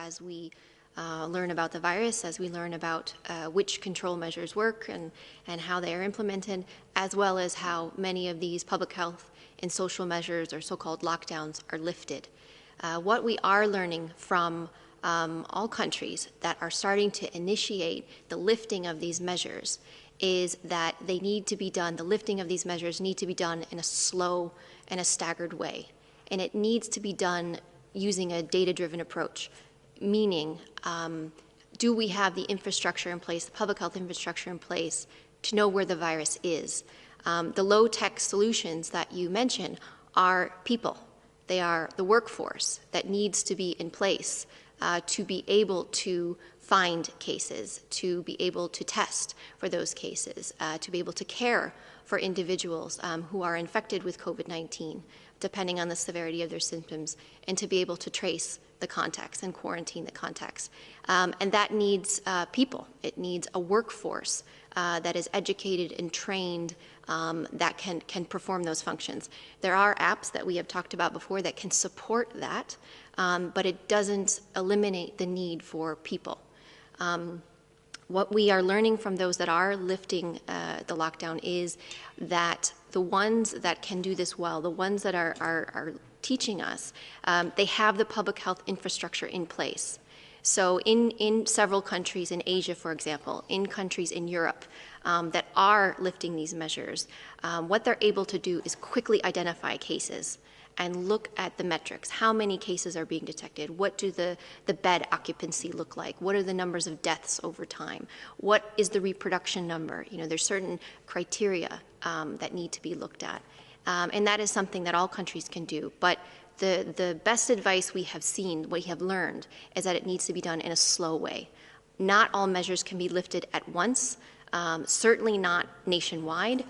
as we learn about the virus, as we learn about which control measures work and how they are implemented, as well as how many of these public health and social measures or so-called lockdowns are lifted. What we are learning from all countries that are starting to initiate the lifting of these measures is that they need to be done, the lifting of these measures need to be done in a slow and a staggered way. And it needs to be done using a data-driven approach, meaning do we have the infrastructure in place, the public health infrastructure in place to know where the virus is? The low-tech solutions that you mentioned are people. They are the workforce that needs to be in place to be able to find cases, to be able to test for those cases, to be able to care for individuals who are infected with COVID-19, depending on the severity of their symptoms, and to be able to trace the contacts and quarantine the contacts. And that needs people. It needs a workforce that is educated and trained that can perform those functions. There are apps that we have talked about before that can support that, but it doesn't eliminate the need for people. What we are learning from those that are lifting the lockdown is that the ones that can do this well, the ones that are teaching us, they have the public health infrastructure in place. So in several countries in Asia, for example, in countries in Europe that are lifting these measures, what they're able to do is quickly identify cases and look at the metrics. How many cases are being detected? What do the bed occupancy look like? What are the numbers of deaths over time? What is the reproduction number? You know, there's certain criteria that need to be looked at. And that is something that all countries can do. But the best advice we have seen, what we have learned, is that it needs to be done in a slow way. Not all measures can be lifted at once, certainly not nationwide.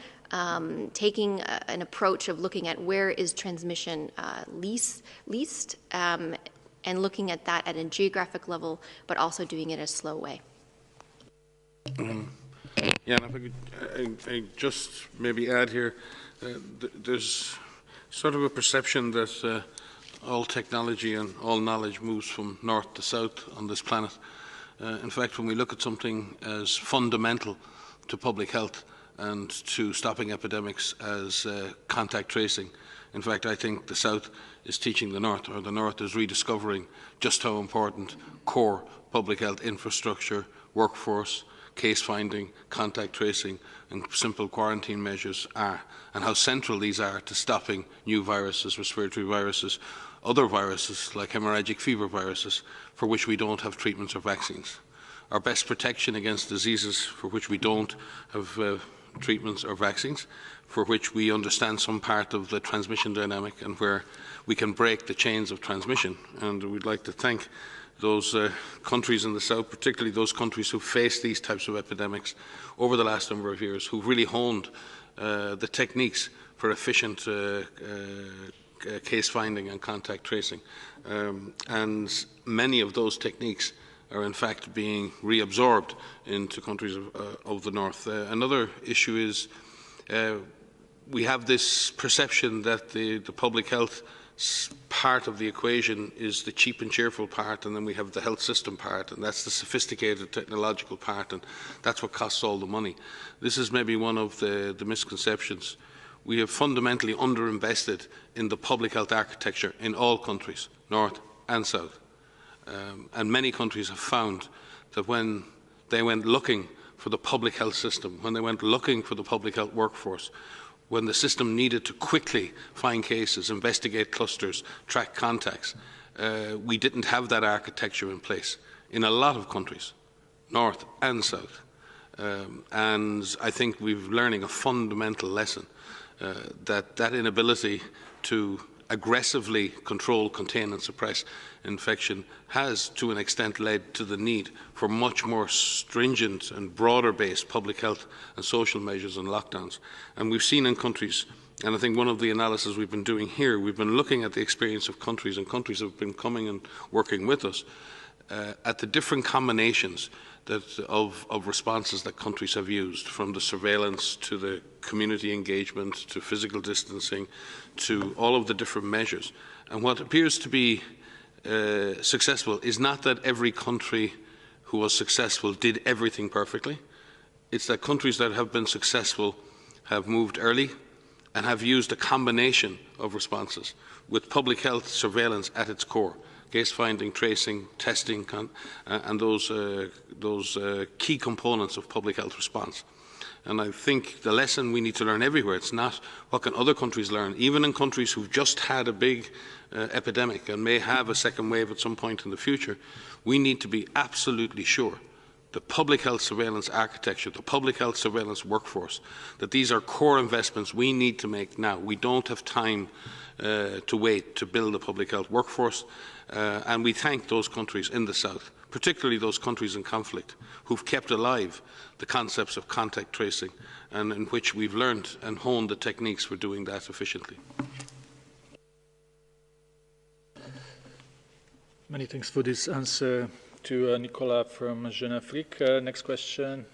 Taking an approach of looking at where is transmission least and looking at that at a geographic level, but also doing it in a slow way. Yeah, and if I could just maybe add here, there's sort of a perception that all technology and all knowledge moves from north to south on this planet. In fact, when we look at something as fundamental to public health and to stopping epidemics as contact tracing, in fact, I think the South is teaching the North, or the North is rediscovering just how important core public health infrastructure, workforce, case finding, contact tracing and simple quarantine measures are, and how central these are to stopping new viruses, respiratory viruses, other viruses like hemorrhagic fever viruses for which we don't have treatments or vaccines. Our best protection against diseases for which we don't have treatments or vaccines, for which we understand some part of the transmission dynamic and where we can break the chains of transmission. And we'd like to thank those countries in the South, particularly those countries who face these types of epidemics over the last number of years, who've really honed the techniques for efficient case finding and contact tracing. And many of those techniques are in fact being reabsorbed into countries of the North. Another issue is we have this perception that the public health part of the equation is the cheap and cheerful part, and then we have the health system part, and that's the sophisticated technological part, and that's what costs all the money. This is maybe one of the misconceptions. We have fundamentally underinvested in the public health architecture in all countries, North and South. And many countries have found that when they went looking for the public health system, when they went looking for the public health workforce, when the system needed to quickly find cases, investigate clusters, track contacts, we didn't have that architecture in place in a lot of countries, North and South. And I think we're learning a fundamental lesson that inability to aggressively control, contain and suppress infection has to an extent led to the need for much more stringent and broader based public health and social measures and lockdowns. And we've seen in countries, and I think one of the analyses we've been doing here, we've been looking at the experience of countries, and countries have been coming and working with us at the different combinations of responses that countries have used, from the surveillance to the community engagement to physical distancing to all of the different measures. And what appears to be successful is not that every country who was successful did everything perfectly. It's that countries that have been successful have moved early and have used a combination of responses with public health surveillance at its core, case finding, tracing, testing, and those key components of public health response. And I think the lesson we need to learn everywhere, it's not what can other countries learn, even in countries who've just had a big epidemic and may have a second wave at some point in the future, we need to be absolutely sure the public health surveillance architecture, the public health surveillance workforce, that these are core investments we need to make now. We don't have time to wait to build a public health workforce, and we thank those countries in the south, particularly those countries in conflict, who've kept alive the concepts of contact tracing and in which we've learned and honed the techniques for doing that efficiently. Many thanks for this answer to Nicolas from Jeune Afrique. Next question.